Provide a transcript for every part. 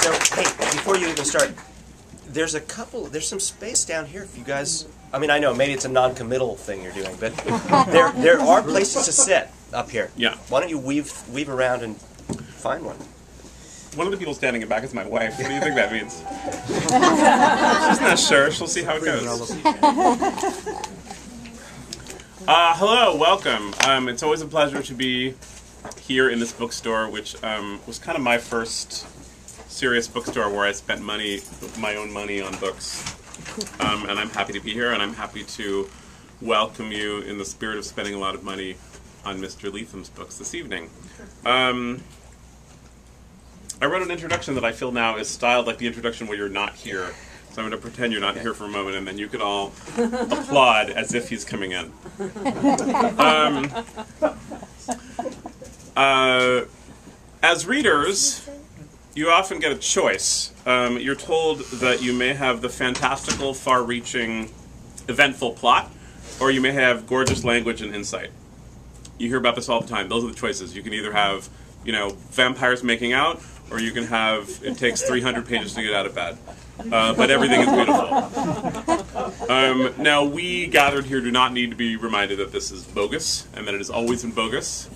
So, hey, before you even start, there's some space down here if you guys, I mean, I know maybe it's a non-committal thing you're doing, but there are places to sit up here. Yeah. Why don't you weave around and find one? One of the people standing in back is my wife. What do you think that means? She's not sure. She'll see how it goes. Hello, welcome. It's always a pleasure to be here in this bookstore, which was kind of my first serious bookstore where I spent my own money on books. And I'm happy to be here, and I'm happy to welcome you in the spirit of spending a lot of money on Mr. Lethem's books this evening. I wrote an introduction that I feel now is styled like the introduction where you're not here. So I'm going to pretend you're not here for a moment, and then you can all applaud as if he's coming in. As readers, you often get a choice. You're told that you may have the fantastical, far-reaching, eventful plot, or you may have gorgeous language and insight. You hear about this all the time. Those are the choices. You can either have, vampires making out, or you can have, it takes 300 pages to get out of bed. But everything is beautiful. Now, we gathered here do not need to be reminded that this is bogus, and that it has always been bogus,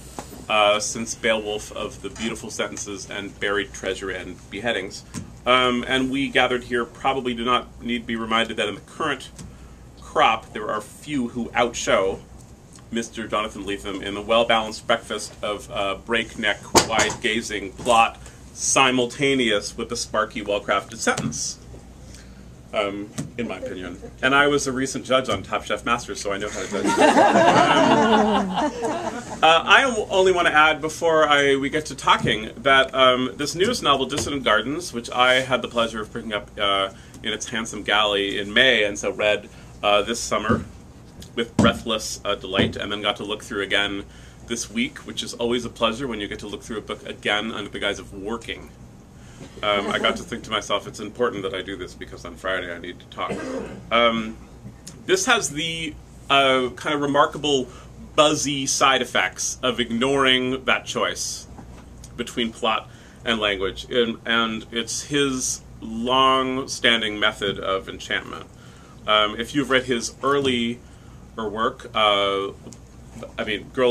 since Beowulf of the beautiful sentences and buried treasure and beheadings. And we gathered here probably do not need to be reminded that in the current crop, there are few who outshow Mr. Jonathan Lethem in the well-balanced breakfast of breakneck, wide-gazing plot, simultaneous with the sparky, well-crafted sentence, in my opinion. And I was a recent judge on Top Chef Masters, so I know how to judge. I only want to add, before we get to talking, that this newest novel, Dissident Gardens, which I had the pleasure of picking up in its handsome galley in May, and so read this summer with breathless delight, and then got to look through again this week, which is always a pleasure when you get to look through a book again under the guise of working. I got to think to myself, it's important that I do this because on Friday I need to talk. This has the kind of remarkable buzzy side effects of ignoring that choice between plot and language, and it's his long-standing method of enchantment. If you've read his early work, Girl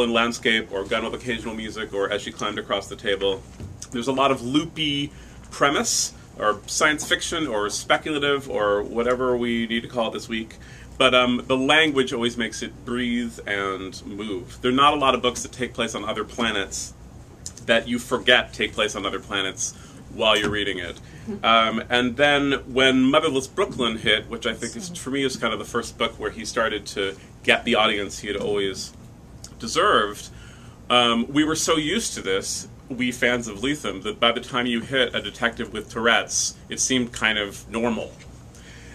in Landscape, or Gun with Occasional Music, or As She Climbed Across the Table, there's a lot of loopy premise, or science fiction, or speculative, or whatever we need to call it this week. But the language always makes it breathe and move. There are not a lot of books that take place on other planets that you forget take place on other planets while you're reading it. And then when Motherless Brooklyn hit, which I think is, for me, is kind of the first book where he started to get the audience he had always deserved, we were so used to this, we fans of Lethem, that by the time you hit a detective with Tourette's, it seemed kind of normal.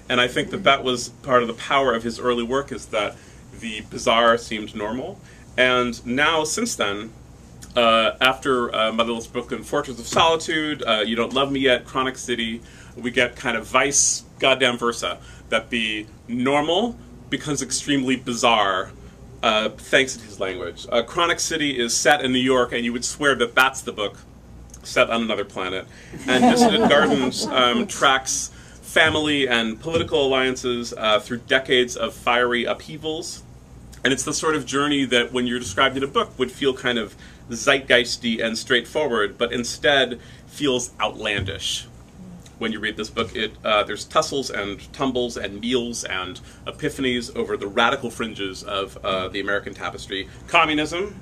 And I think that was part of the power of his early work, is that the bizarre seemed normal. And now, since then, after Motherless Brooklyn, Fortress of Solitude, You Don't Love Me Yet, Chronic City, we get kind of vice goddamn versa, that the normal becomes extremely bizarre, thanks to his language. Chronic City is set in New York, and you would swear that that's the book set on another planet. And Dissident Gardens tracks family and political alliances through decades of fiery upheavals. And it's the sort of journey that, when you're described in a book, would feel kind of zeitgeisty and straightforward, but instead feels outlandish. When you read this book, there's tussles and tumbles and meals and epiphanies over the radical fringes of the American tapestry. Communism,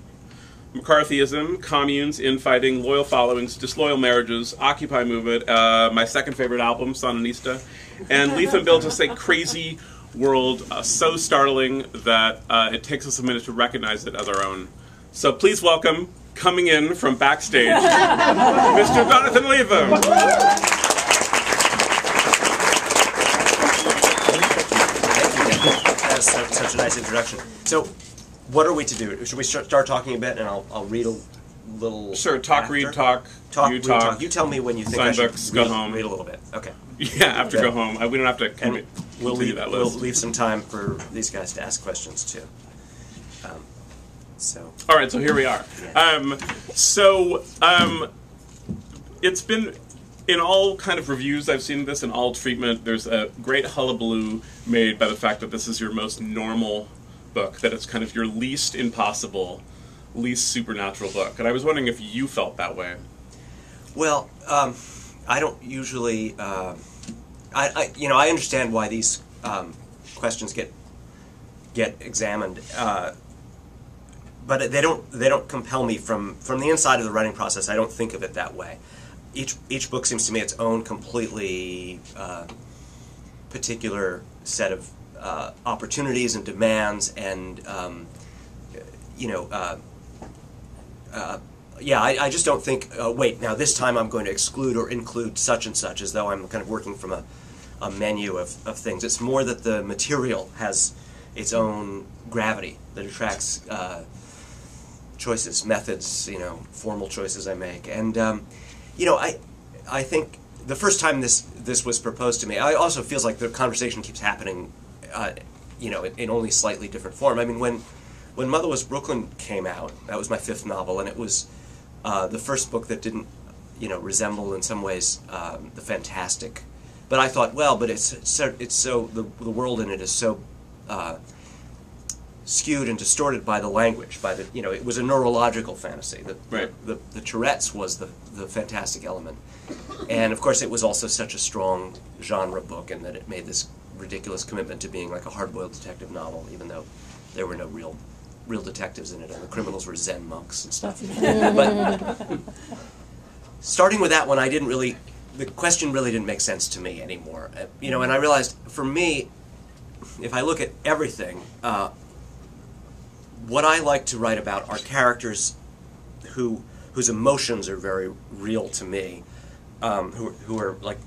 McCarthyism, communes, infighting, loyal followings, disloyal marriages, Occupy movement, my second favorite album, Sonanista. And Lethem builds us a crazy world so startling that it takes us a minute to recognize it as our own. So please welcome, coming in from backstage, Mr. Jonathan Lethem. That was such a nice introduction. So, what are we to do? Should we start talking a bit, and I'll read a little. Sure. Talk, after? read, talk. Talk, you read, talk. talk. You tell me when you think Sign I should books, read, go home. read a little bit. Okay. Yeah, after go home. We don't have to continue that list. We'll leave some time for these guys to ask questions too. All right, so here we are. Yeah. It's been in all kind of reviews I've seen this, in all treatment, there's a great hullabaloo made by the fact that this is your most normal book, that it's kind of your least impossible, least supernatural book. And I was wondering if you felt that way. Well, I don't usually. I understand why these questions get examined, but they don't compel me from the inside of the writing process. I don't think of it that way. Each book seems to me its own completely particular set of opportunities and demands, and I just don't think, wait, now this time I'm going to exclude or include such and such, as though I'm kind of working from a menu of things. It's more that the material has its own gravity that attracts choices, methods, formal choices I make. And, I think the first time this was proposed to me, I also feels like the conversation keeps happening, in only slightly different form. I mean, when Motherless Brooklyn came out, that was my 5th novel, and it was the first book that didn't, resemble in some ways the fantastic. But I thought, well, but it's so the world in it is so skewed and distorted by the language, by the it was a neurological fantasy. The Tourette's was the fantastic element, and of course it was also such a strong genre book, in that it made this ridiculous commitment to being like a hard-boiled detective novel, even though there were no real detectives in it, and the criminals were Zen monks and stuff. But starting with that one, the question really didn't make sense to me anymore. And I realized, for me, if I look at everything, what I like to write about are characters whose emotions are very real to me, who are like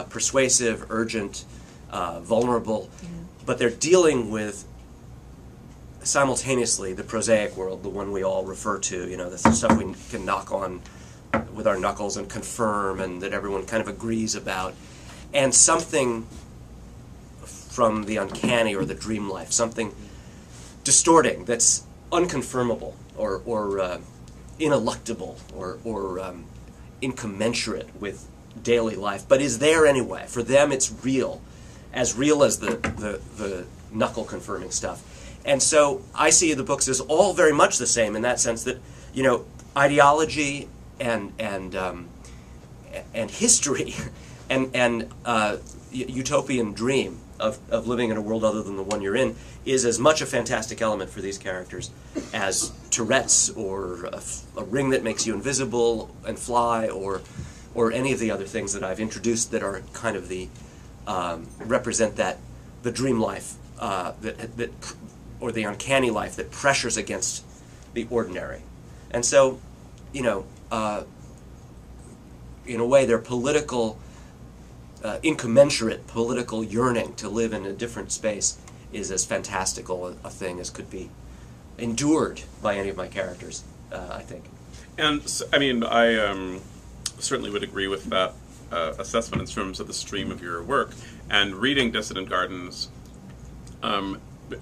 persuasive, urgent, vulnerable, but they're dealing with simultaneously the prosaic world, the one we all refer to, the stuff we can knock on with our knuckles and confirm, and that everyone kind of agrees about, and something from the uncanny or the dream life, something distorting that's unconfirmable or ineluctable or incommensurate with daily life, but is there anyway. For them, it's real as the knuckle confirming stuff. And so I see the books as all very much the same, in that sense that ideology and history and utopian dream of living in a world other than the one you're in is as much a fantastic element for these characters as Tourette's or a ring that makes you invisible and fly, or any of the other things that I've introduced that are kind of represent the dream life or the uncanny life that pressures against the ordinary. And so, in a way, their political, incommensurate political yearning to live in a different space is as fantastical a thing as could be endured by any of my characters, I think. And, I certainly would agree with that assessment in terms of the stream of your work. And reading Dissident Gardens,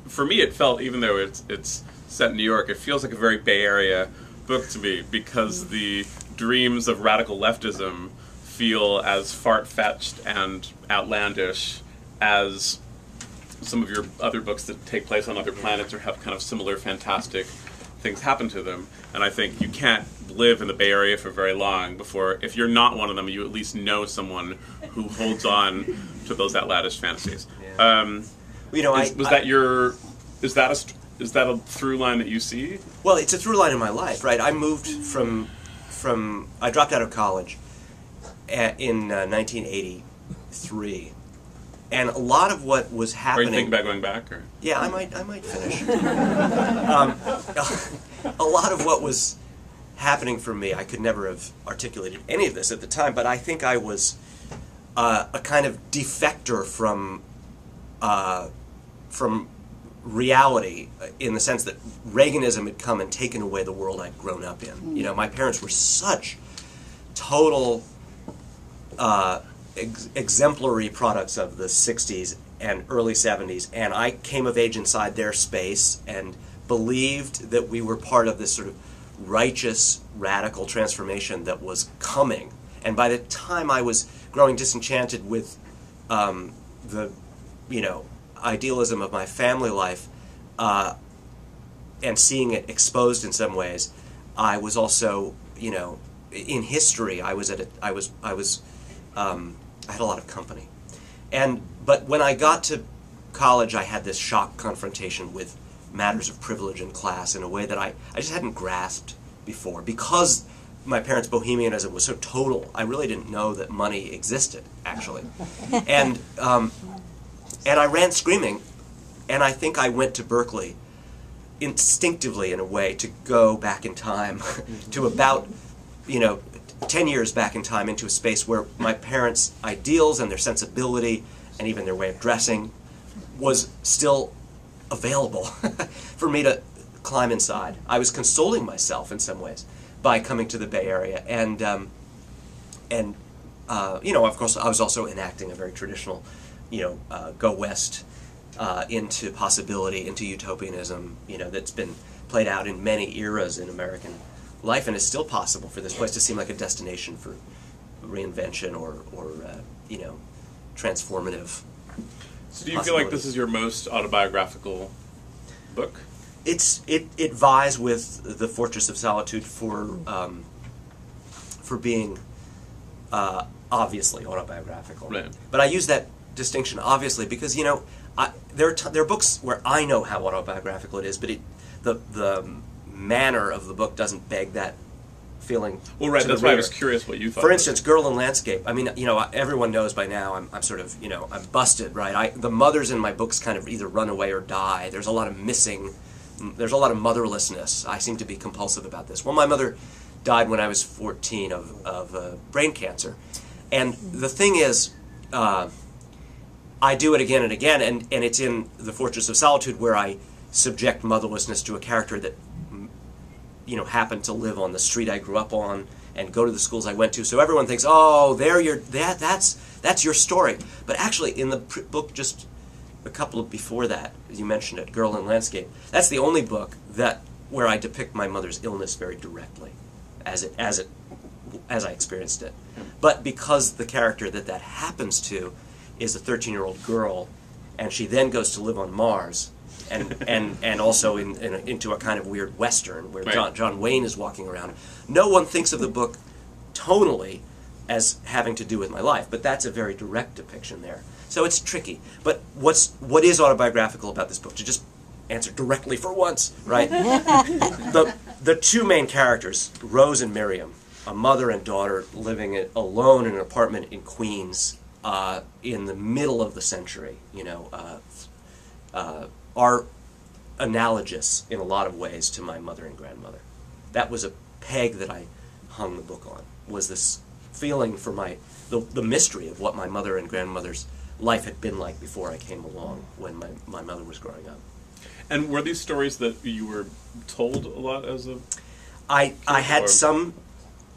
for me it felt, even though it's set in New York, it feels like a very Bay Area book to me, because the dreams of radical leftism feel as far-fetched and outlandish as some of your other books that take place on other planets or have kind of similar fantastic things happen to them. And I think you can't live in the Bay Area for very long before, if you're not one of them, you at least know someone who holds on to those outlandish fantasies. Yeah. Is that a through line that you see? Well, it's a through line in my life, right? I moved I dropped out of college in 1983, and a lot of what was happening. Are you thinking about going back, or? Yeah, I might finish. A lot of what was happening for me, I could never have articulated any of this at the time, but I think I was a kind of defector from reality, in the sense that Reaganism had come and taken away the world I'd grown up in. My parents were such total exemplary products of the 60s and early 70s, and I came of age inside their space and believed that we were part of this sort of righteous, radical transformation that was coming. And by the time I was growing disenchanted with the, idealism of my family life, and seeing it exposed in some ways, I was also, in history, I had a lot of company. But when I got to college, I had this shock confrontation with matters of privilege and class in a way that I just hadn't grasped before. Because my parents' bohemianism was so total, I really didn't know that money existed, actually. And I ran screaming, and I think I went to Berkeley instinctively, in a way, to go back in time to about, 10 years back in time, into a space where my parents' ideals and their sensibility and even their way of dressing was still available for me to climb inside. I was consoling myself in some ways by coming to the Bay Area, and of course, I was also enacting a very traditional, go west into possibility, into utopianism, that's been played out in many eras in American life, and is still possible for this place to seem like a destination for reinvention or transformative. So do you feel like this is your most autobiographical book? It vies with The Fortress of Solitude for being obviously autobiographical. Right. But I use that distinction obviously because there are books where I know how autobiographical it is, but the manner of the book doesn't beg that feeling. Well, right. That's why I was curious what you thought. For instance, Girl in Landscape. I mean, everyone knows by now. I'm sort of, I'm busted, right? The mothers in my books kind of either run away or die. There's a lot of missing. There's a lot of motherlessness. I seem to be compulsive about this. Well, my mother died when I was 14 of brain cancer, and the thing is, I do it again and again, and it's in The Fortress of Solitude where I subject motherlessness to a character that happened to live on the street I grew up on and go to the schools I went to. So everyone thinks, oh, that's your story. But actually, in the book just a couple of before that, you mentioned it, Girl in Landscape. That's the only book where I depict my mother's illness very directly, as I experienced it. But because the character that happens to is a 13-year-old girl, and she then goes to live on Mars, and also into a kind of weird Western where right. John Wayne is walking around. No one thinks of the book tonally as having to do with my life, but that's a very direct depiction there. So it's tricky. But what is autobiographical about this book? To just answer directly for once, right? the two main characters, Rose and Miriam, a mother and daughter living alone in an apartment in Queens in the middle of the century, are analogous in a lot of ways to my mother and grandmother. That was a peg that I hung the book on, was this feeling for the mystery of what my mother and grandmother's life had been like before I came along when my mother was growing up. And were these stories that you were told a lot as a I had some,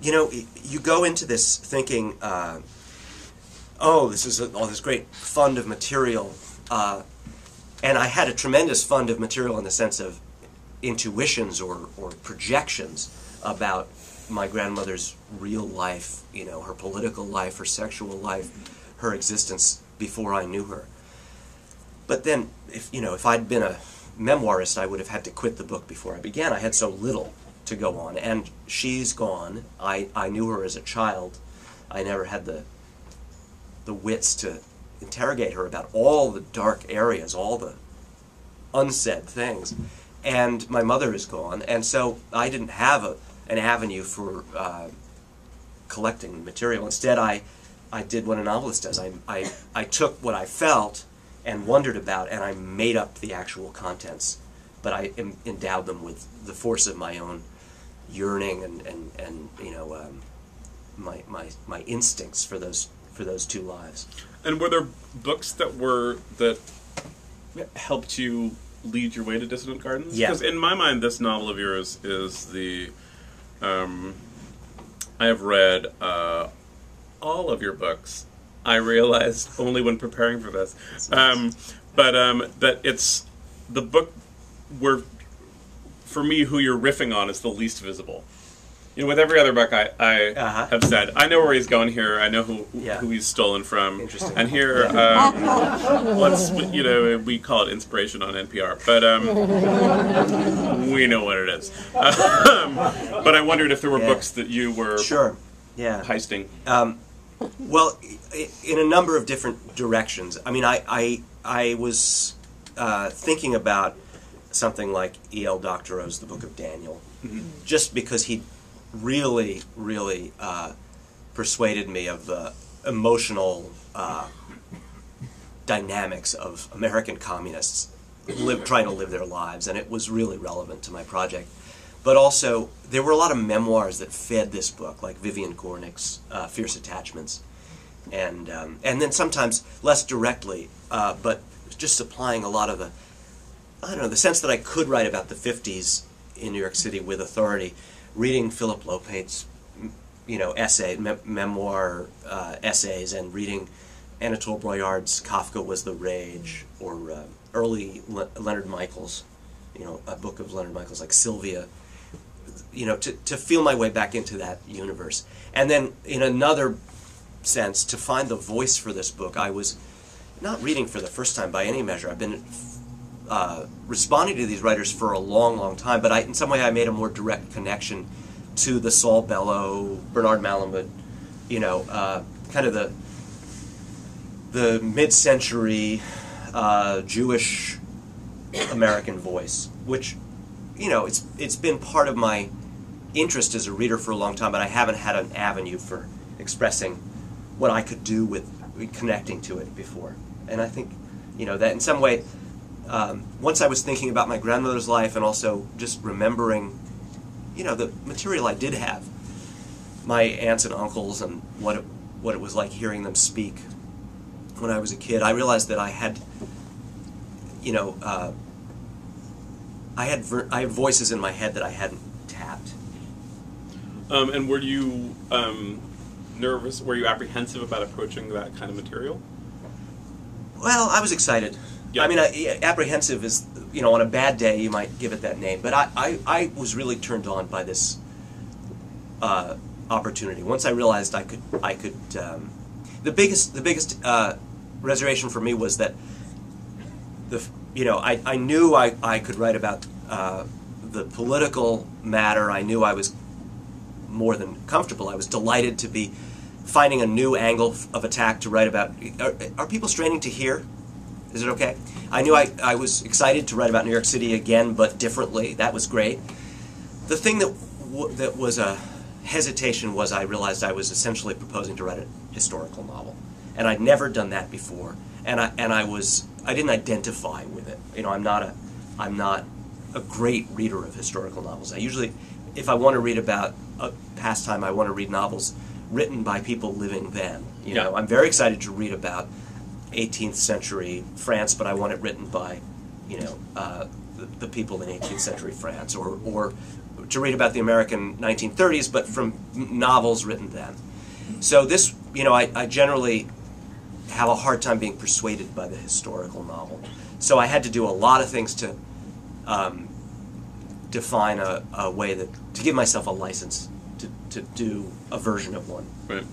you go into this thinking, this is all this great fund of material, and I had a tremendous fund of material in the sense of intuitions or projections about my grandmother's real life, her political life, her sexual life, her existence before I knew her. But then, if I'd been a memoirist, I would have had to quit the book before I began. I had so little to go on, and she's gone. I knew her as a child. I never had the wits to interrogate her about all the dark areas, all the unsaid things. And my mother is gone, and so I didn't have an avenue for collecting material. Instead, I did what a novelist does. I took what I felt and wondered about, and I made up the actual contents. But I endowed them with the force of my own yearning and my instincts for those two lives. And were there books that helped you lead your way to Dissident Gardens? Yeah. Because in my mind, this novel of yours is the... I have read all of your books. I realized only when preparing for this. That it's the book where, for me, who you're riffing on is the least visible. with every other book I have said, I know where he's going here. I know who he's stolen from. Interesting. And here, we call it inspiration on NPR, but we know what it is. But I wondered if there were books that you were heisting. Well, in a number of different directions. I mean, I was thinking about something like E.L. Doctorow's The Book of Daniel, just because he really, really persuaded me of the emotional dynamics of American communists trying to live their lives, and it was really relevant to my project. But also, there were a lot of memoirs that fed this book, like Vivian Gornick's Fierce Attachments, and then sometimes less directly, but just supplying a lot of the, the sense that I could write about the 50s in New York City with authority, reading Philip Lopate's, memoir essays, and reading Anatole Broyard's Kafka Was the Rage, or early Leonard Michaels, a book of Leonard Michaels like Sylvia, to feel my way back into that universe. And then in another sense, to find the voice for this book, I was not reading for the first time by any measure. I've been responding to these writers for a long, long time, but in some way I made a more direct connection to the Saul Bellow, Bernard Malamud, kind of the mid-century Jewish American voice, which, it's been part of my interest as a reader for a long time, but I haven't had an avenue for expressing what I could do with connecting to it before. And I think, that in some way, once I was thinking about my grandmother's life and also just remembering, the material I did have, my aunts and uncles, and what it was like hearing them speak when I was a kid, I realized that I had, I had voices in my head that I hadn't tapped. And were you nervous? Were you apprehensive about approaching that kind of material? Well, I was excited. Yeah. I mean, apprehensive is, on a bad day you might give it that name, but I was really turned on by this opportunity. Once I realized I could. The biggest reservation for me was that I knew I could write about the political matter. I knew I was more than comfortable. I was delighted to be finding a new angle of attack to write about. Are people straining to hear? Is it okay? I knew I was excited to write about New York City again, but differently. That was great. The thing that was a hesitation was I realized I was essentially proposing to write a historical novel, and I'd never done that before. And I didn't identify with it. I'm not a great reader of historical novels. I usually, if I want to read about a pastime, I want to read novels written by people living then. I'm very excited to read about 18th century France, but I want it written by, the people in 18th century France, or to read about the American 1930s, but from novels written then. So this, I generally have a hard time being persuaded by the historical novel. So I had to do a lot of things to define a way to give myself a license to do a version of one. Right.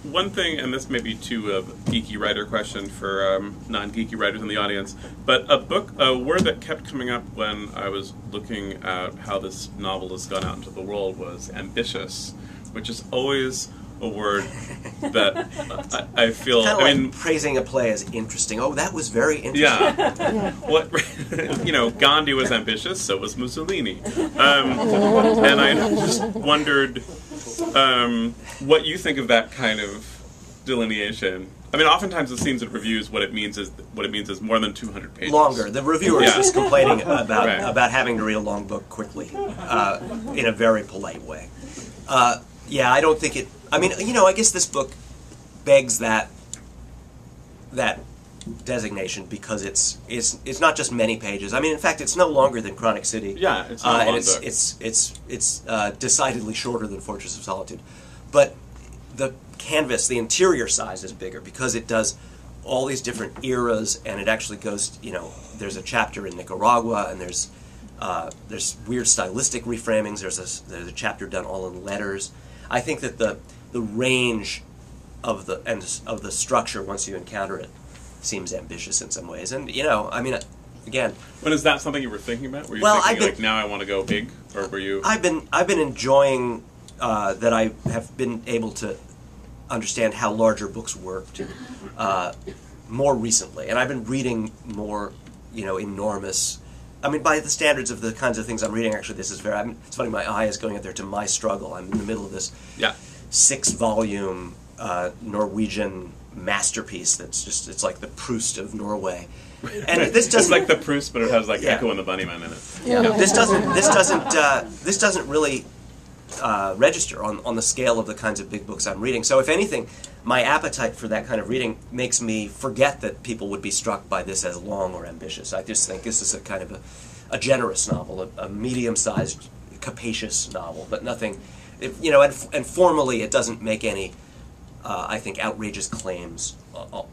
One thing, and this may be too a geeky writer question for non-geeky writers in the audience, but a word that kept coming up when I was looking at how this novel has gone out into the world was ambitious, which is always a word that I feel. It's kind of like praising a play as interesting. Oh, that was very interesting. Yeah. What Gandhi was ambitious, so was Mussolini, and I just wondered what you think of that kind of delineation. I mean, oftentimes it seems in reviews what it means is more than 200 pages. Longer. The reviewer is just complaining about having to read a long book quickly in a very polite way. Yeah, I don't think it. I mean, I guess this book begs that designation because it's not just many pages. I mean, in fact, it's no longer than Chronic City. Yeah, it's not and a long book. It's decidedly shorter than Fortress of Solitude, but the canvas, the interior size is bigger because it does all these different eras, and it actually goes. There's a chapter in Nicaragua, and there's There's weird stylistic reframings. There's a chapter done all in letters. I think that the range of the structure, once you encounter it, seems ambitious in some ways. And I mean, again. When is that something you were thinking about? Were you thinking like, now I want to go big, or were you? I've been enjoying that I have been able to understand how larger books worked more recently, and I've been reading more, enormous. I mean, by the standards of the kinds of things I'm reading, actually, this is very. It's funny, my eye is going out there to My Struggle. I'm in the middle of this 6-volume Norwegian masterpiece it's like the Proust of Norway. And this doesn't it's like the Proust, but it has like Echo and the Bunnyman in it. Yeah. This doesn't really register on the scale of the kinds of big books I'm reading. So if anything, my appetite for that kind of reading makes me forget that people would be struck by this as long or ambitious. I just think this is a kind of a generous novel, a medium-sized, capacious novel, but nothing, and formally it doesn't make any, I think, outrageous claims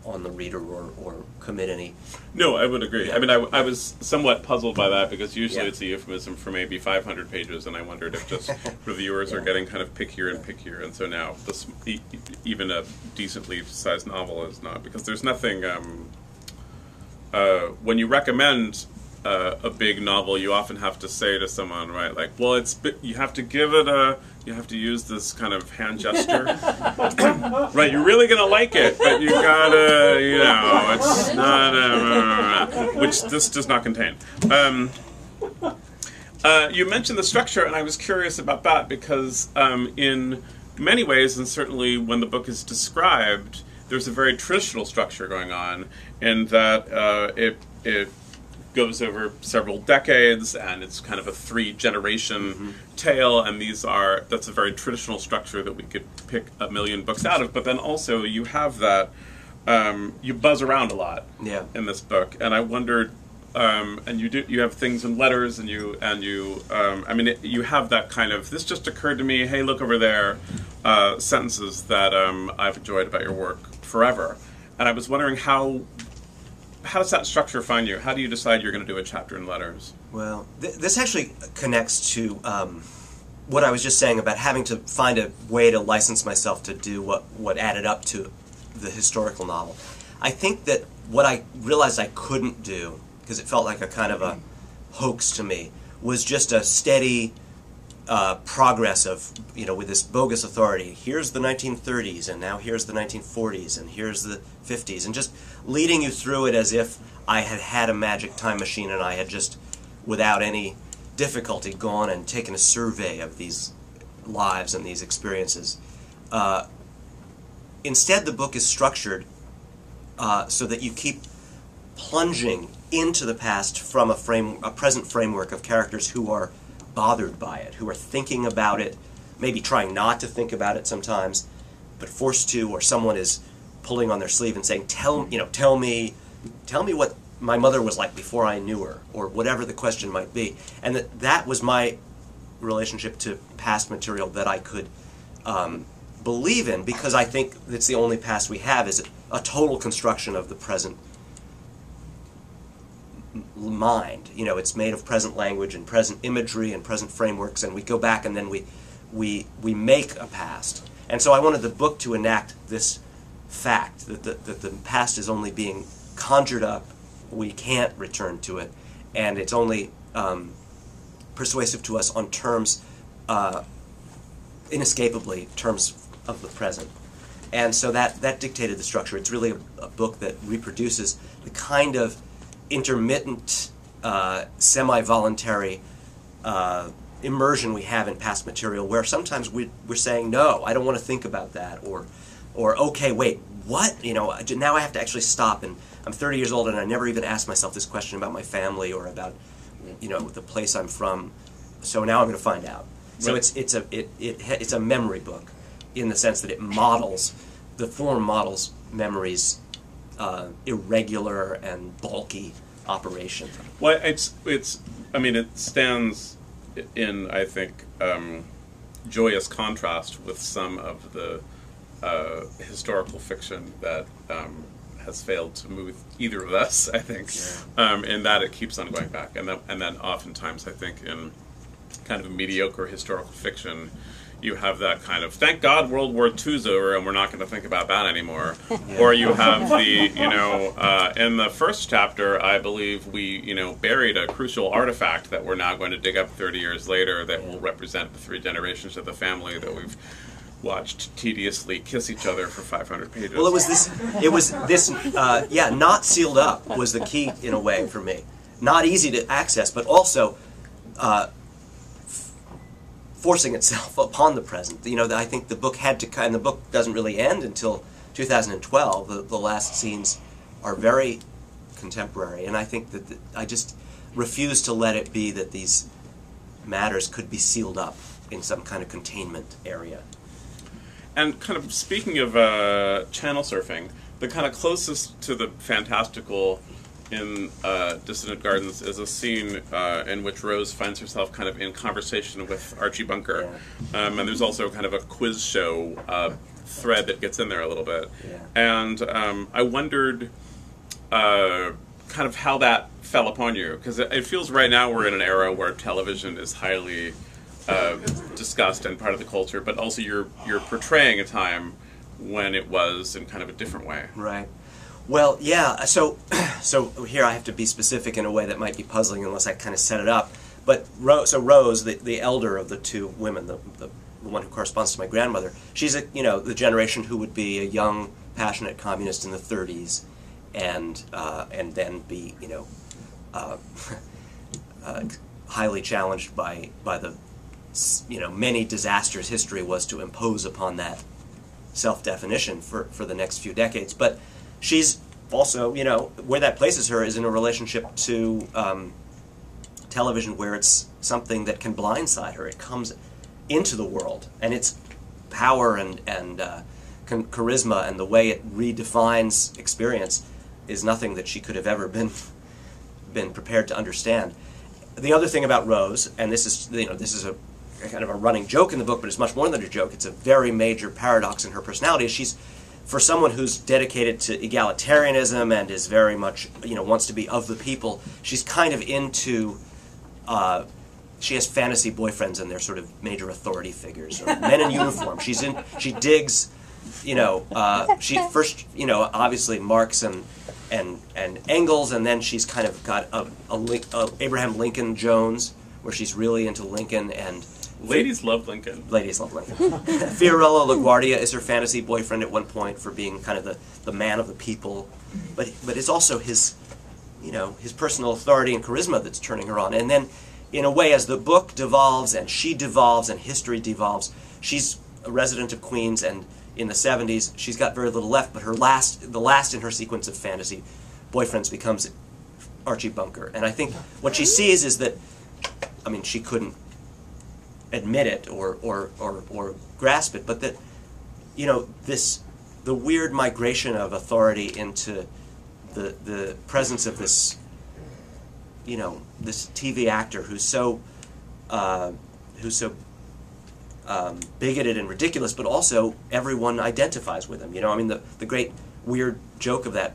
on the reader or commit any. No, I would agree. Yeah. I mean, I was somewhat puzzled by that because usually Yeah. it's a euphemism for maybe 500 pages, and I wondered if just reviewers are getting kind of pickier and pickier, and so now even a decently sized novel is not, because there's nothing. When you recommend a big novel, you often have to say to someone, right, like, well, you have to give it you have to use this kind of hand gesture. Right, you're really going to like it, but you gotta, it's not, which this does not contain. You mentioned the structure, and I was curious about that because in many ways, and certainly when the book is described, there's a very traditional structure going on in that it goes over several decades, and it's kind of a 3-generation tale, and that's a very traditional structure that we could pick a million books out of, but then also you have that, you buzz around a lot in this book, and I wondered, and you have things in letters, and you you have that kind of, this just occurred to me, hey, look over there, sentences that I've enjoyed about your work forever, and I was wondering how does that structure find you? How do you decide you're going to do a chapter in letters? Well, this actually connects to what I was just saying about having to find a way to license myself to do what added up to the historical novel. I think that what I realized I couldn't do, because it felt like a kind of a hoax to me, was just a steady progress of, with this bogus authority. Here's the 1930s, and now here's the 1940s, and here's the 50s, and just leading you through it as if I had a magic time machine and I had just, without any difficulty, gone and taken a survey of these lives and these experiences. Instead, the book is structured so that you keep plunging into the past from a present framework of characters who are bothered by it, who are thinking about it, maybe trying not to think about it sometimes, but forced to, or someone is pulling on their sleeve and saying, tell me what my mother was like before I knew her, or whatever the question might be. And that was my relationship to past material that I could believe in, because I think it's the only past we have is a total construction of the present mind. It's made of present language and present imagery and present frameworks, and we go back and then we make a past. And so I wanted the book to enact this fact that the past is only being conjured up. We can't return to it, and it's only persuasive to us on terms, inescapably, terms of the present. And so that dictated the structure. It's really a book that reproduces the kind of intermittent, semi-voluntary immersion we have in past material, where sometimes we're saying, no, I don't want to think about that, or okay, wait, what? Now I have to actually stop, and I'm 30 years old and I never even asked myself this question about my family or about, the place I'm from, so now I'm going to find out. So it's a memory book in the sense that the form models memories, irregular and bulky operation. Well, it stands in, I think, joyous contrast with some of the historical fiction that has failed to move either of us, I think, in that it keeps on going back. And then oftentimes, I think, in kind of mediocre historical fiction, you have that kind of, thank God World War II's over and we're not going to think about that anymore. Or you have the, in the first chapter, I believe we, buried a crucial artifact that we're now going to dig up 30 years later that will represent the 3 generations of the family that we've watched tediously kiss each other for 500 pages. Well, it was this, not sealed up was the key in a way for me. Not easy to access, but also forcing itself upon the present. I think the book had to, and the book doesn't really end until 2012. The last scenes are very contemporary, and I think that I just refuse to let it be that these matters could be sealed up in some kind of containment area. And kind of speaking of channel surfing, the kind of closest to the fantastical in Dissident Gardens is a scene in which Rose finds herself kind of in conversation with Archie Bunker. Yeah. And there's also kind of a quiz show thread that gets in there a little bit. Yeah. And I wondered kind of how that fell upon you, because it feels right now we're in an era where television is highly discussed and part of the culture, but also you're portraying a time when it was in kind of a different way. Right. Well, yeah, so here I have to be specific in a way that might be puzzling unless I kind of set it up. But Rose, the elder of the 2 women, the one who corresponds to my grandmother, she's the generation who would be a young, passionate communist in the 30s, and then be highly challenged by the many disasters history was to impose upon that self-definition for the next few decades. But she's also, where that places her is in a relationship to television where it's something that can blindside her. It comes into the world, and its power and charisma and the way it redefines experience is nothing that she could have ever been prepared to understand. The other thing about Rose, and this is a kind of a running joke in the book, but it's much more than a joke, it's a very major paradox in her personality, is she's, for someone who's dedicated to egalitarianism and is very much, wants to be of the people, she's kind of into, she has fantasy boyfriends and they're sort of major authority figures, or men in uniform. She digs, she first, obviously Marx and Engels, and then she's kind of got a Abraham Lincoln Jones, where she's really into Lincoln, and ladies love Lincoln. Ladies love Lincoln. Fiorello LaGuardia is her fantasy boyfriend at one point for being kind of the man of the people, but it's also his personal authority and charisma that's turning her on. And then, in a way, as the book devolves and she devolves and history devolves, she's a resident of Queens, and in the 70s she's got very little left. But the last in her sequence of fantasy boyfriends becomes Archie Bunker. And I think what she sees is that, she couldn't admit it or grasp it, but that the weird migration of authority into the presence of this this TV actor who's so bigoted and ridiculous, but also everyone identifies with him. The great weird joke of that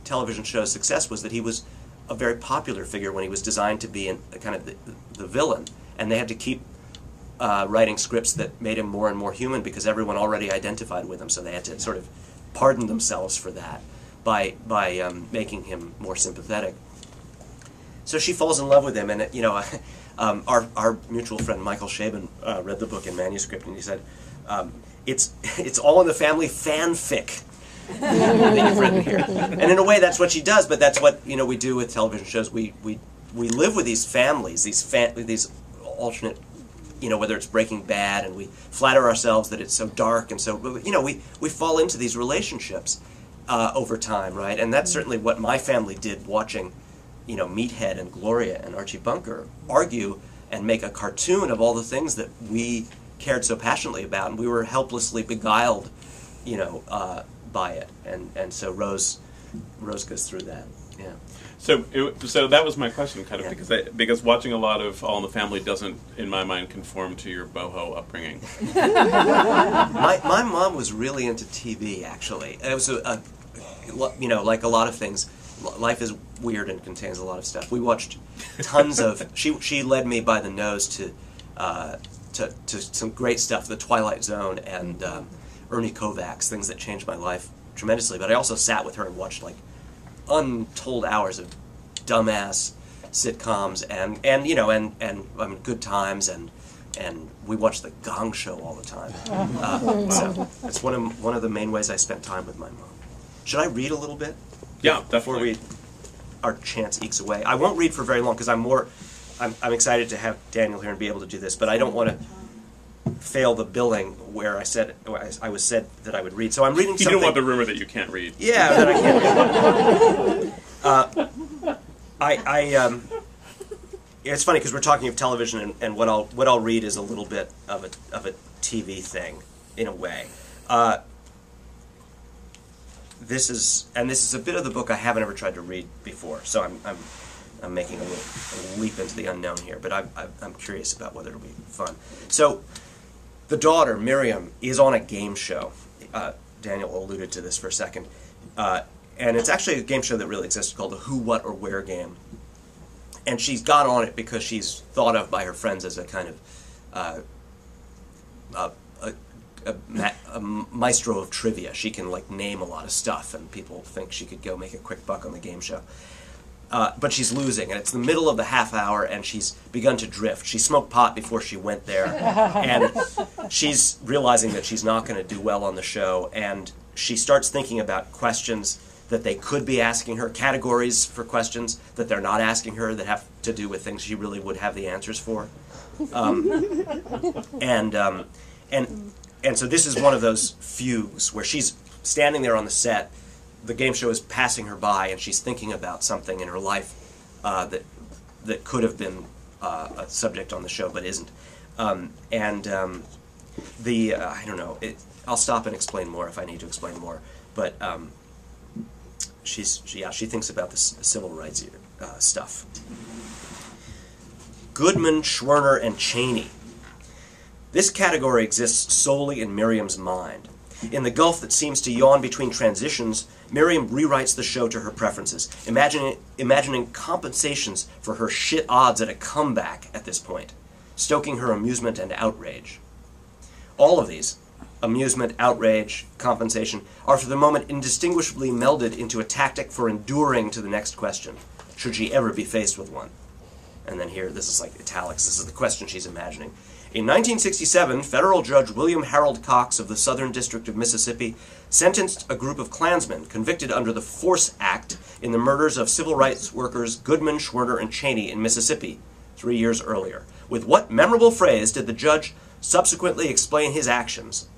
television show's success was that he was a very popular figure when he was designed to be kind of the villain, and they had to keep writing scripts that made him more and more human because everyone already identified with him, so they had to sort of pardon themselves for that by making him more sympathetic. So she falls in love with him, and our mutual friend Michael Chabon read the book in manuscript, and he said, it's all in the family fanfic that you've written here. And in a way that's what she does, but that's what we do with television shows. We live with these families, these alternate, whether it's Breaking Bad, and we flatter ourselves that it's so dark, and so, we fall into these relationships over time, right? And that's certainly what my family did, watching, Meathead and Gloria and Archie Bunker argue and make a cartoon of all the things that we cared so passionately about, and we were helplessly beguiled, by it. And so Rose goes through that. Yeah. So that was my question, kind of, Yeah. because watching a lot of All in the Family doesn't, in my mind, conform to your boho upbringing. My mom was really into TV, actually. It was you know, like a lot of things, life is weird and contains a lot of stuff. We watched tons of. She led me by the nose to some great stuff, The Twilight Zone and Ernie Kovacs, things that changed my life tremendously. But I also sat with her and watched like untold hours of dumbass sitcoms and you know and Good Times and we watched the Gong Show all the time. So it's one of the main ways I spent time with my mom. Should I read a little bit? Yeah, before definitely. our chance ekes away. I won't read for very long because I'm excited to have Daniel here and be able to do this, but I don't want to fail the billing where I was said that I would read. So I'm reading something. You don't want the rumor that you can't read. Yeah, that I can't read. It's funny because we're talking of television, and what I'll read is a little bit of a TV thing, in a way. This is a bit of the book I haven't ever tried to read before, so I'm making a little leap into the unknown here, but I'm curious about whether it'll be fun. So, the daughter Miriam is on a game show. Daniel alluded to this for a second, and it's actually a game show that really exists called the Who, What, or Where game. And she's got on it because she's thought of by her friends as a kind of a maestro of trivia. She can like name a lot of stuff, and people think she could go make a quick buck on the game show. But she's losing, and it's the middle of the half hour, and she's begun to drift. She smoked pot before she went there, and she's realizing that she's not going to do well on the show, and she starts thinking about questions that they could be asking her, categories for questions that they're not asking her that have to do with things she really would have the answers for. And so this is one of those fugues where she's standing there on the set, the game show is passing her by, and she's thinking about something in her life that could have been a subject on the show but isn't. I don't know, I'll stop and explain more if I need to explain more, but she thinks about this civil rights stuff. Goodman, Schwerner, and Cheney. This category exists solely in Miriam's mind. In the gulf that seems to yawn between transitions, Miriam rewrites the show to her preferences, imagining compensations for her shit odds at a comeback at this point, stoking her amusement and outrage. All of these, amusement, outrage, compensation, are for the moment indistinguishably melded into a tactic for enduring to the next question, should she ever be faced with one. And then here, this is like italics, this is the question she's imagining. In 1967, federal judge William Harold Cox of the Southern District of Mississippi sentenced a group of Klansmen convicted under the Force Act in the murders of civil rights workers Goodman, Schwerner, and Cheney in Mississippi 3 years earlier. With what memorable phrase did the judge subsequently explain his actions?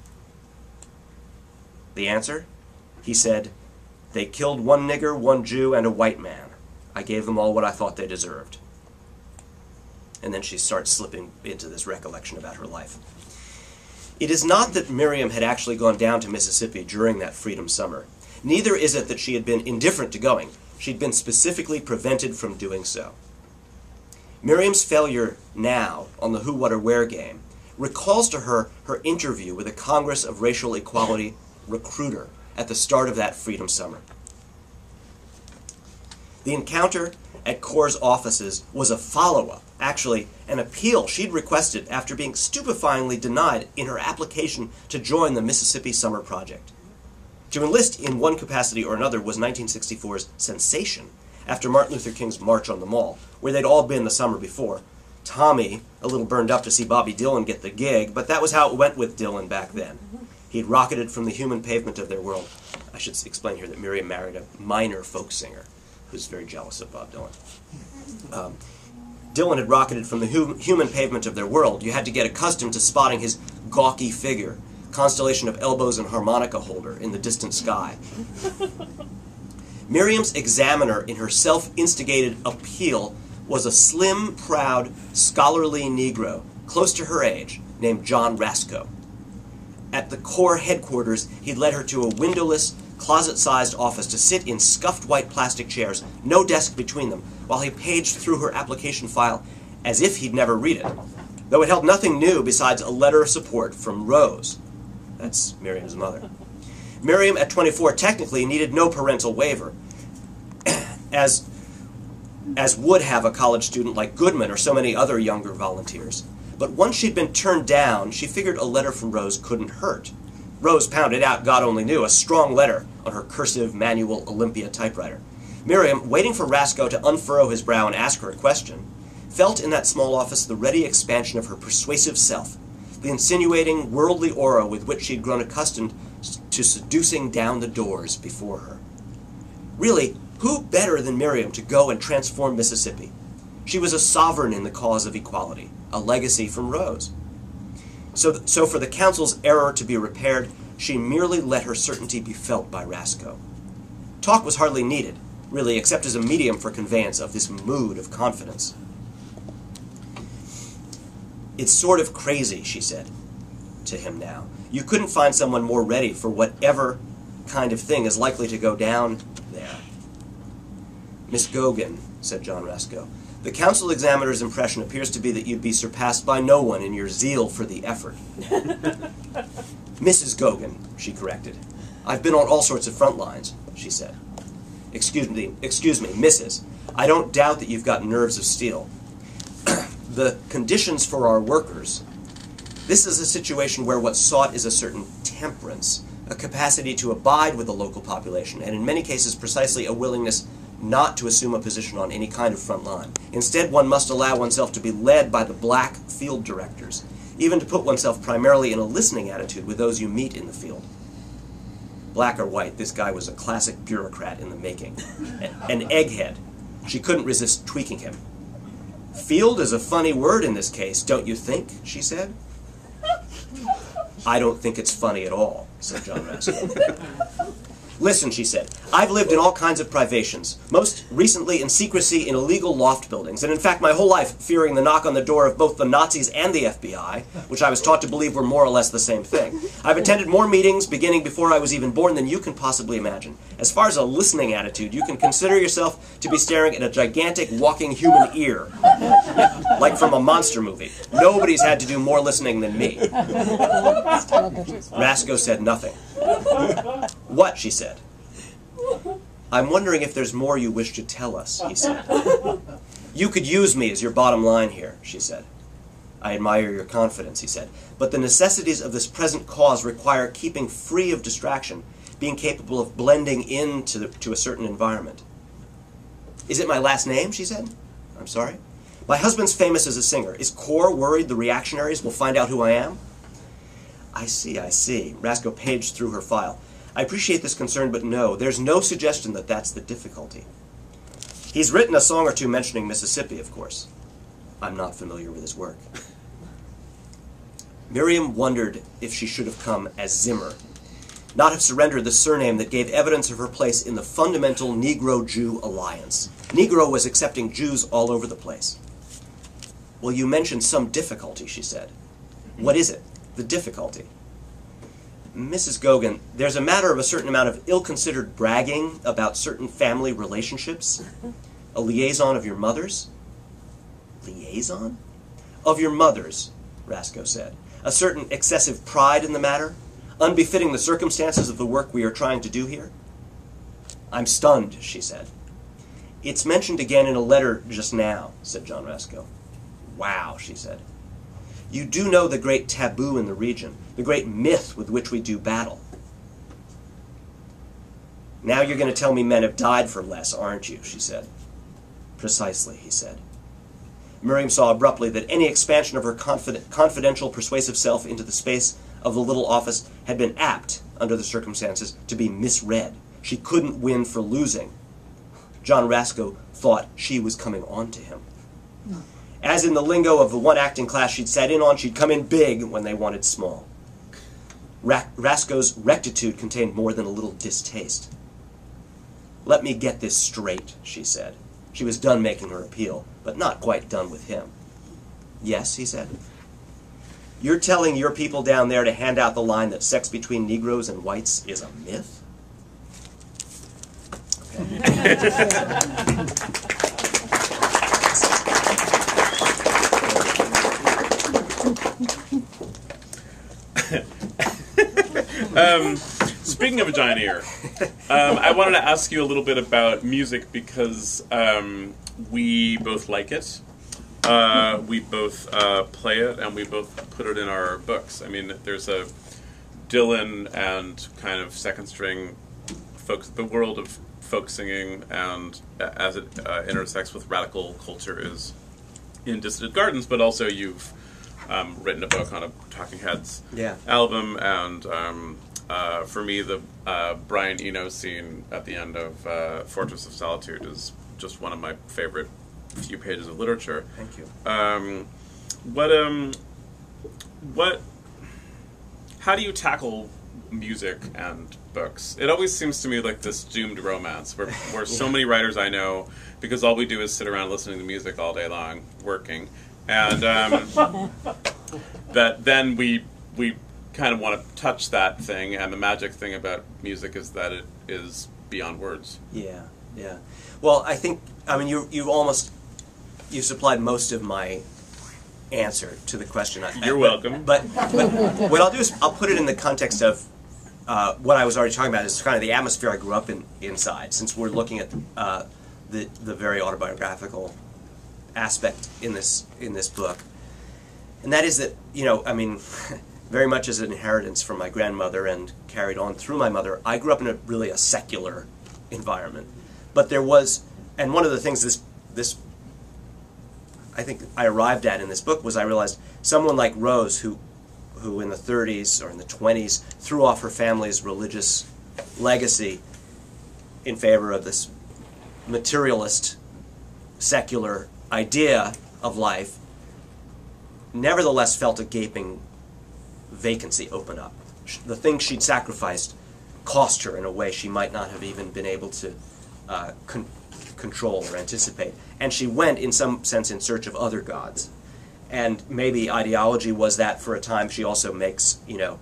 The answer? He said, "They killed one nigger, one Jew, and a white man. I gave them all what I thought they deserved." And then she starts slipping into this recollection about her life. It is not that Miriam had actually gone down to Mississippi during that Freedom Summer. Neither is it that she had been indifferent to going. She'd been specifically prevented from doing so. Miriam's failure now on the Who, What, or Where game recalls to her her interview with a Congress of Racial Equality recruiter at the start of that Freedom Summer. The encounter at Corps' offices was a follow-up, actually an appeal she'd requested after being stupefyingly denied in her application to join the Mississippi Summer Project. To enlist in one capacity or another was 1964's sensation after Martin Luther King's March on the Mall, where they'd all been the summer before. Tommy, a little burned up to see Bobby Dylan get the gig, but that was how it went with Dylan back then. He'd rocketed from the human pavement of their world. I should explain here that Miriam married a minor folk singer who's very jealous of Bob Dylan. Dylan had rocketed from the human pavement of their world. You had to get accustomed to spotting his gawky figure, constellation of elbows and harmonica holder in the distant sky. Miriam's examiner in her self-instigated appeal was a slim, proud, scholarly Negro, close to her age, named John Rasco. At the Corps headquarters, he'd led her to a windowless, closet-sized office to sit in scuffed white plastic chairs, no desk between them, while he paged through her application file as if he'd never read it, though it held nothing new besides a letter of support from Rose. That's Miriam's mother. Miriam, at 24, technically needed no parental waiver, as would have a college student like Goodman or so many other younger volunteers. But once she'd been turned down, she figured a letter from Rose couldn't hurt. Rose pounded out, God only knew, a strong letter on her cursive manual Olympia typewriter. Miriam, waiting for Rasko to unfurrow his brow and ask her a question, felt in that small office the ready expansion of her persuasive self, the insinuating, worldly aura with which she'd grown accustomed to seducing down the doors before her. Really, who better than Miriam to go and transform Mississippi? She was a sovereign in the cause of equality, a legacy from Rose. So for the council's error to be repaired, she merely let her certainty be felt by Rasko. Talk was hardly needed, really, except as a medium for conveyance of this mood of confidence. It's sort of crazy, she said to him now. You couldn't find someone more ready for whatever kind of thing is likely to go down there. Miss Gogan, said John Rasko, the council examiner's impression appears to be that you'd be surpassed by no one in your zeal for the effort. Mrs. Gogan, she corrected. I've been on all sorts of front lines, she said. Excuse me, Mrs. I don't doubt that you've got nerves of steel. The conditions for our workers, this is a situation where what's sought is a certain temperance, a capacity to abide with the local population, and in many cases precisely a willingness not to assume a position on any kind of front line. Instead, one must allow oneself to be led by the black field directors, even to put oneself primarily in a listening attitude with those you meet in the field. Black or white, this guy was a classic bureaucrat in the making. An egghead. She couldn't resist tweaking him. Field is a funny word in this case, don't you think? She said. I don't think it's funny at all, said John Rasko. Listen, she said, I've lived in all kinds of privations, most recently in secrecy in illegal loft buildings, and in fact my whole life fearing the knock on the door of both the Nazis and the FBI, which I was taught to believe were more or less the same thing. I've attended more meetings beginning before I was even born than you can possibly imagine. As far as a listening attitude, you can consider yourself to be staring at a gigantic walking human ear, like from a monster movie. Nobody's had to do more listening than me. Rasko said nothing. What? She said. I'm wondering if there's more you wish to tell us, he said. You could use me as your bottom line here, she said. I admire your confidence, he said, but the necessities of this present cause require keeping free of distraction, being capable of blending into a certain environment. Is it my last name, she said? I'm sorry? My husband's famous as a singer. Is Core worried the reactionaries will find out who I am? I see, I see. Rasko paged through her file. I appreciate this concern, but no, there's no suggestion that that's the difficulty. He's written a song or two mentioning Mississippi, of course. I'm not familiar with his work. Miriam wondered if she should have come as Zimmer, not have surrendered the surname that gave evidence of her place in the fundamental Negro-Jew alliance. Negro was accepting Jews all over the place. Well, you mentioned some difficulty, she said. What is it? The difficulty? Mrs. Gogan, there's a matter of a certain amount of ill-considered bragging about certain family relationships. A liaison of your mother's? Liaison? Of your mother's, Rasko said. A certain excessive pride in the matter, unbefitting the circumstances of the work we are trying to do here. I'm stunned, she said. It's mentioned again in a letter just now, said John Rasko. Wow, she said. You do know the great taboo in the region, the great myth with which we do battle. Now you're going to tell me men have died for less, aren't you, she said. Precisely, he said. Miriam saw abruptly that any expansion of her confidential, persuasive self into the space of the little office had been apt, under the circumstances, to be misread. She couldn't win for losing. John Rasko thought she was coming on to him. As in the lingo of the one acting class she'd sat in on, she'd come in big when they wanted small. Rasko's rectitude contained more than a little distaste. Let me get this straight, she said. She was done making her appeal, but not quite done with him. Yes, he said. You're telling your people down there to hand out the line that sex between Negroes and whites is a myth? Speaking of a giant ear, I wanted to ask you a little bit about music because we both like it. We both play it, and we both put it in our books. I mean, there's a Dylan and kind of second string folks, the world of folk singing, and as it intersects with radical culture is in Dissident Gardens, but also you've written a book on a Talking Heads album, and for me, the Brian Eno scene at the end of Fortress of Solitude is just one of my favorite few pages of literature. Thank you. How do you tackle music and books? It always seems to me like this doomed romance where so many writers I know, because all we do is sit around listening to music all day long, working, and that then we kind of want to touch that thing, and the magic thing about music is that it is beyond words. Yeah. Well, I think, I mean, you've supplied most of my answer to the question. You're welcome. But what I'll do is I'll put it in the context of what I was already talking about, is kind of the atmosphere I grew up inside, since we're looking at the very autobiographical aspect in this book. And that is that, I mean, very much as an inheritance from my grandmother and carried on through my mother, I grew up in a secular environment. But there was, and one of the things this I think I arrived at in this book was I realized someone like Rose, who in the 30s or in the 20s threw off her family's religious legacy in favor of this materialist, secular idea of life, nevertheless felt a gaping vacancy open up. The thing she'd sacrificed cost her in a way she might not have even been able to control or anticipate. And she went, in some sense, in search of other gods. And maybe ideology was that for a time. She also makes, the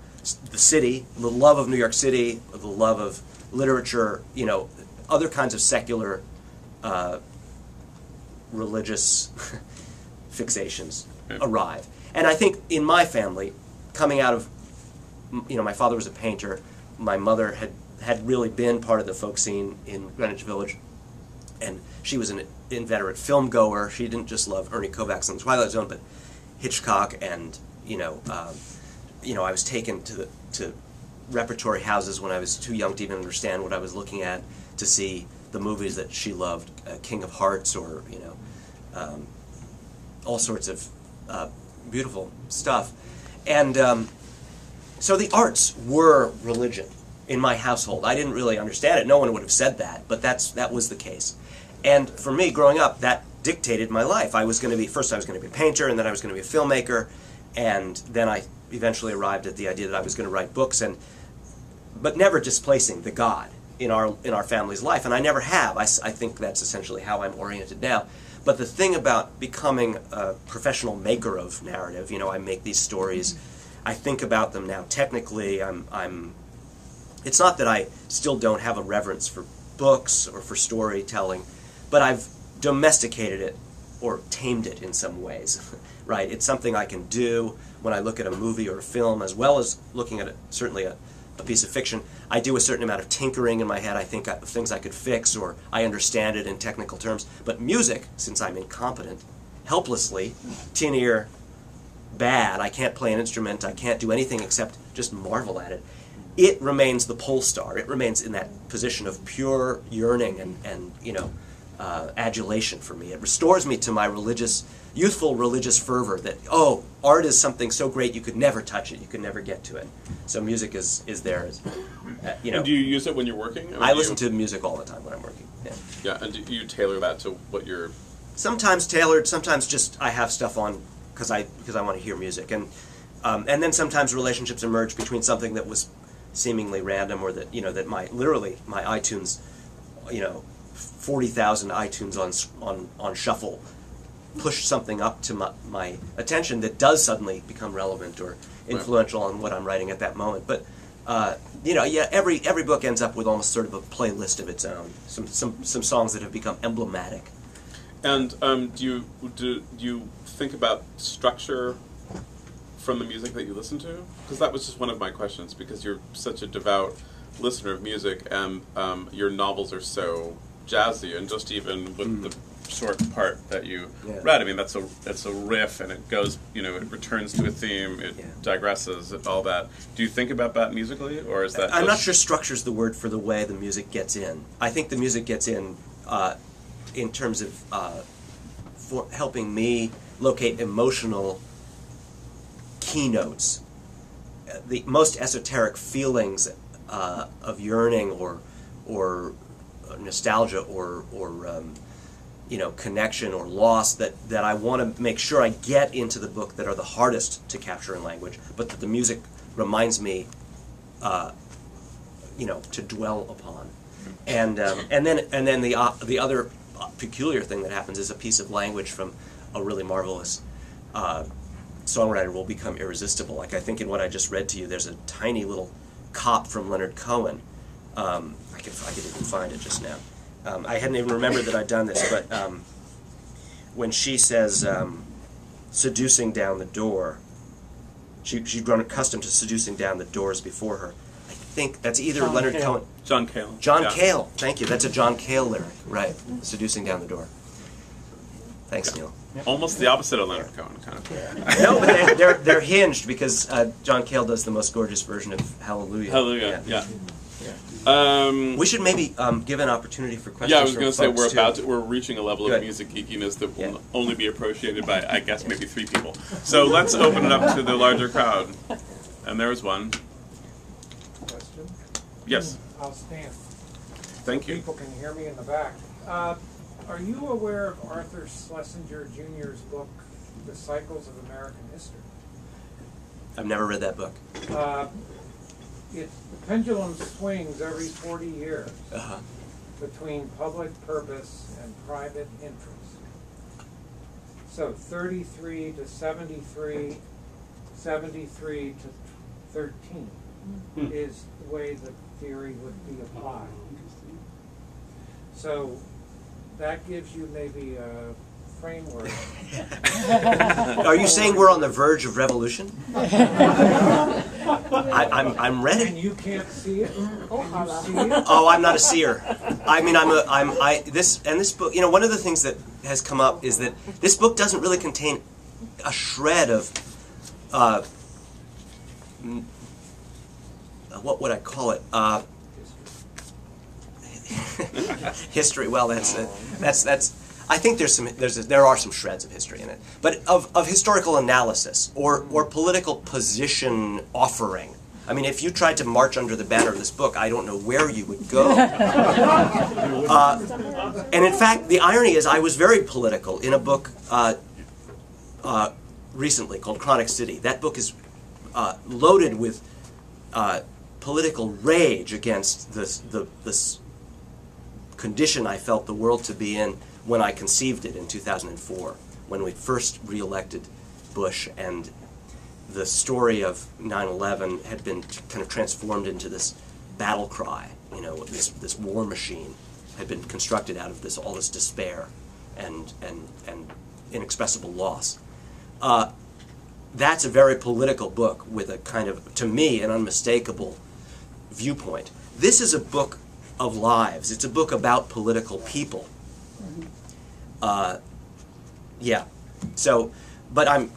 city, the love of New York City, the love of literature, other kinds of secular religious fixations arrive. And I think in my family, coming out of, my father was a painter, my mother had really been part of the folk scene in Greenwich Village, and she was an inveterate film goer. She didn't just love Ernie Kovacs and The Twilight Zone, but Hitchcock, and I was taken to repertory houses when I was too young to even understand what I was looking at, to see the movies that she loved, King of Hearts, or all sorts of beautiful stuff. And so the arts were religion in my household. I didn't really understand it. No one would have said that, but that was the case. And for me, growing up, that dictated my life. I was going to be a painter, and then I was going to be a filmmaker, and then I eventually arrived at the idea that I was going to write books, but never displacing the God in our family's life, and I never have. I think that's essentially how I'm oriented now. But the thing about becoming a professional maker of narrative, I make these stories, I think about them now. Technically, it's not that I still don't have a reverence for books or for storytelling, but I've domesticated it or tamed it in some ways, right? It's something I can do when I look at a movie or a film, as well as looking at certainly a piece of fiction. I do a certain amount of tinkering in my head. I think of things I could fix, or I understand it in technical terms. But music, since I'm incompetent, helplessly, tin ear, bad, I can't play an instrument, I can't do anything except just marvel at it. It remains the pole star. It remains in that position of pure yearning and adulation for me. It restores me to my youthful religious fervor that, art is something so great you could never touch it, you could never get to it. So music is there. And do you use it when you're working? I listen to music all the time when I'm working. Yeah, and do you tailor that to what you're... Sometimes tailored, sometimes just I have stuff on because I want to hear music. And then sometimes relationships emerge between something that was seemingly random, or that that my iTunes, 40,000 iTunes on shuffle pushed something up to my attention that does suddenly become relevant or influential on what I'm writing at that moment. But every book ends up with almost sort of a playlist of its own. Some songs that have become emblematic. And do you think about structure from the music that you listen to? Because that was just one of my questions, because you're such a devout listener of music, and your novels are so jazzy, and just even with the short part that you read, I mean, that's a riff, and it goes, it returns to a theme, it digresses, all that. Do you think about that musically, or is that? I'm not sure structure's the word for the way the music gets in. I think the music gets in terms of for helping me locate emotional keynotes, the most esoteric feelings of yearning or nostalgia or connection or loss that I want to make sure I get into the book that are the hardest to capture in language, but that the music reminds me, to dwell upon. And then the other peculiar thing that happens is a piece of language from a really marvelous songwriter will become irresistible. Like I think in what I just read to you, there's a tiny little cop from Leonard Cohen. I could even find it just now. I hadn't even remembered that I'd done this, but when she says seducing down the door, she'd grown accustomed to seducing down the doors before her. I think that's either John Leonard Cale. Cohen. John Cale. John Cale, thank you. That's a John Cale lyric, right? Seducing down the door. Thanks, Neil. Almost the opposite of Leonard Cohen, kind of. No, but they're hinged because John Cale does the most gorgeous version of Hallelujah. Hallelujah, yeah. We should maybe give an opportunity for questions. Yeah, I was going to say we're reaching a level Good. of music geekiness that will only be appreciated by, I guess, maybe 3 people. So let's open it up to the larger crowd. And there's one. Question? Yes. I'll stand. Thank you. People can hear me in the back. Are you aware of Arthur Schlesinger Jr.'s book, The Cycles of American History? I've never read that book. The pendulum swings every 40 years between public purpose and private interest. So 33 to 73, 73 to 13 is the way the theory would be applied. So that gives you maybe a framework. Are you saying we're on the verge of revolution? I'm ready. And you can't see it? Can you see it? Oh, I'm not a seer. I mean, this book. One of the things that has come up is that this book doesn't really contain a shred of, what would I call it? History. Well, that's. I think there are some shreds of history in it, but of historical analysis or political position offering. I mean, if you tried to march under the banner of this book, I don't know where you would go. And in fact, the irony is I was very political in a book recently called Chronic City. That book is loaded with political rage against this condition I felt the world to be in when I conceived it in 2004, when we first re-elected Bush, and the story of 9/11 had been kind of transformed into this battle cry. This war machine had been constructed out of all this despair and inexpressible loss. That's a very political book with a kind of, to me, an unmistakable viewpoint. This is a book of lives. It's a book about political people. Yeah. So, but I'm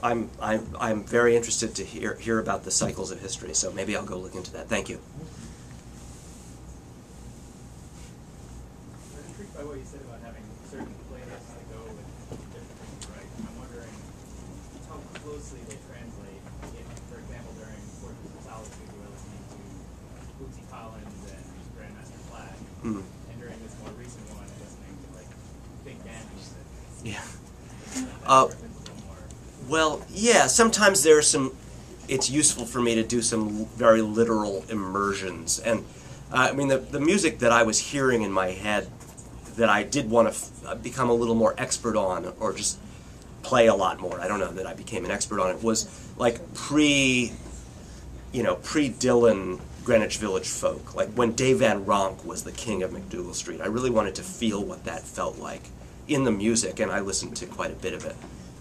very interested to hear about the cycles of history. So maybe I'll go look into that. Thank you. I'm intrigued by what you said about having certain playlists that go with different things, right? I'm wondering how closely they translate. If, for example, during Portraits of Solitude, you were listening to Bootsy Collins and Grandmaster Flash, and during this more recent one, I'm listening to like big band music. Yeah. A little more. Well, yeah. Sometimes it's useful for me to do some very literal immersions, and I mean the music that I was hearing in my head that I did want to become a little more expert on, or just play a lot more. I don't know that I became an expert on it. Was like pre-Dylan Greenwich Village folk, like when Dave Van Ronk was the king of MacDougal Street. I really wanted to feel what that felt like in the music, and I listened to quite a bit of it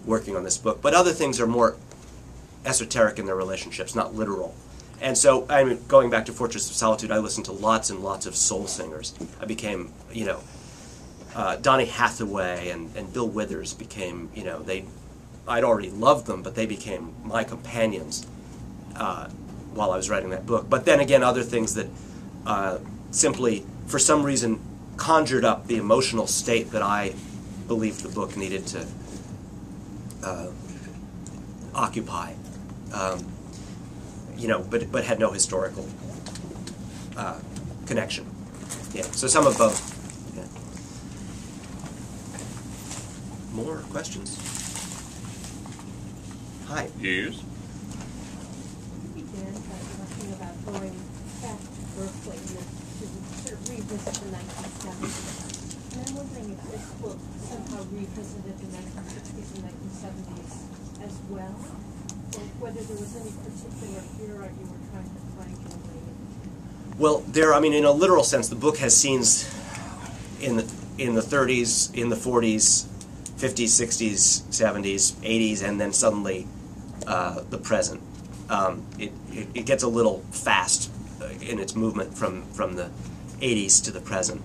working on this book. But other things are more esoteric in their relationships, not literal. And so, I mean, going back to Fortress of Solitude, I listened to lots and lots of soul singers. I became, you know, Donny Hathaway and Bill Withers became, you know, I'd already loved them, but they became my companions while I was writing that book. But then again, other things that simply, for some reason, conjured up the emotional state that I believed the book needed to occupy. You know, but had no historical connection. Yeah, so some of both. Yeah. More questions? Hi. Yes. You began by talking about going back to Berkeley to sort of revisit the 1970s. And I'm wondering if this book somehow revisited the 1960s and 1970s as well, or whether there was any particular era you were trying to find your way in. Well, I mean, in a literal sense, the book has scenes in the 30s, in the 40s, 50s, 60s, 70s, 80s, and then suddenly the present. It gets a little fast in its movement from the 80s to the present,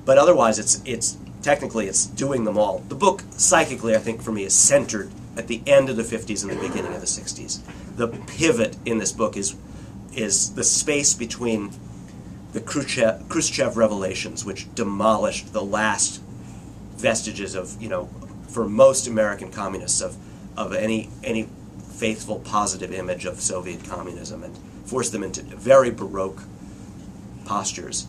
but otherwise, it's technically doing them all. The book, psychically, I think for me, is centered at the end of the 50s and the beginning of the 60s. The pivot in this book is the space between the Khrushchev revelations, which demolished the last vestiges of, you know, for most American communists of any faithful, positive image of Soviet communism, and forced them into very Baroque postures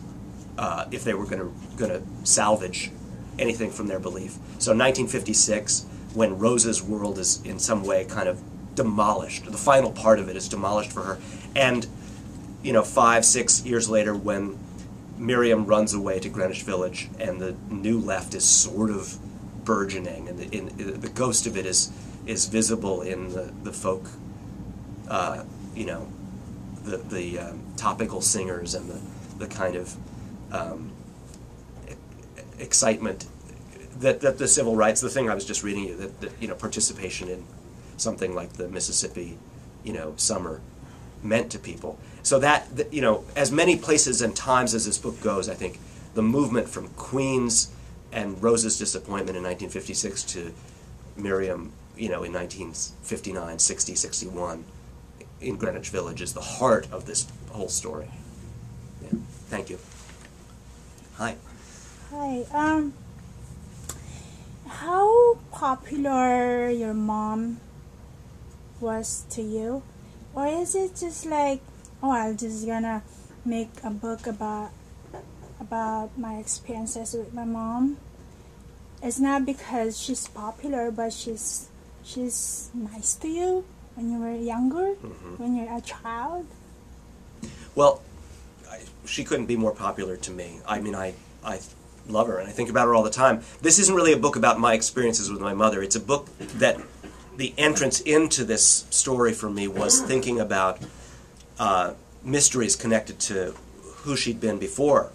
if they were going to salvage anything from their belief. So 1956, when Rosa's world is in some way kind of demolished, the final part of it is demolished for her, and you know, 5-6 years later, when Miriam runs away to Greenwich Village, and the new left is sort of burgeoning, and the ghost of it is visible in the folk, you know, the topical singers and the kind of excitement that the civil rights, the thing I was just reading you, that you know, participation in something like the Mississippi, you know, summer meant to people. So that, you know, as many places and times as this book goes, I think the movement from Queens and Rosa's disappointment in 1956 to Miriam, you know, in 1959, 60, 61 in Greenwich Village is the heart of this whole story. Yeah. Thank you. Hi. Hi. How popular your mom was to you? Or is it just like, oh, I'm just gonna make a book about my experiences with my mom? It's not because she's popular, but she's nice to you when you were younger, when you're a child? Well, she couldn't be more popular to me. I mean, I love her, and I think about her all the time. This isn't really a book about my experiences with my mother. It's a book that the entrance into this story for me was thinking about mysteries connected to who she'd been before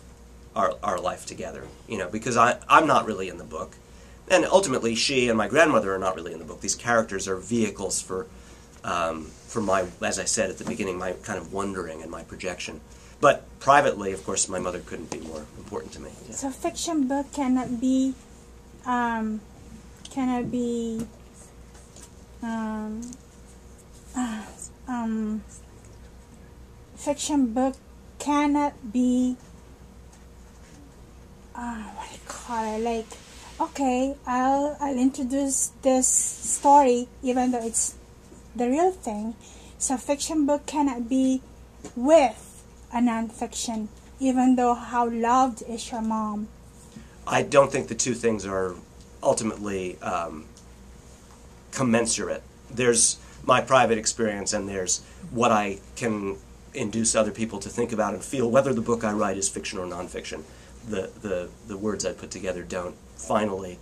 our life together. You know, because I'm not really in the book, and ultimately she and my grandmother are not really in the book. These characters are vehicles for my, as I said at the beginning, my kind of wondering and my projection. But privately, of course, my mother couldn't be more important to me. Yeah. So fiction book cannot be fiction book cannot be what do you call it? Like, okay, I'll introduce this story even though it's the real thing. So fiction book cannot be with a non-fiction, even though how loved is your mom. I don't think the two things are ultimately commensurate. There's my private experience, and there's what I can induce other people to think about and feel, whether the book I write is fiction or nonfiction. The words I put together don't finally,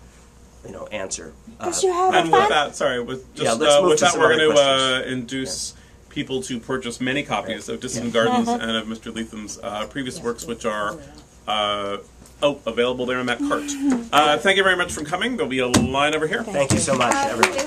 you know, answer. Because you have and with that, sorry, with just with that, we're going to induce people to purchase many copies of Dissident Gardens and of Mr. Lethem's previous works, which are available there in that cart. Thank you very much for coming. There'll be a line over here. Thank you so much, everyone.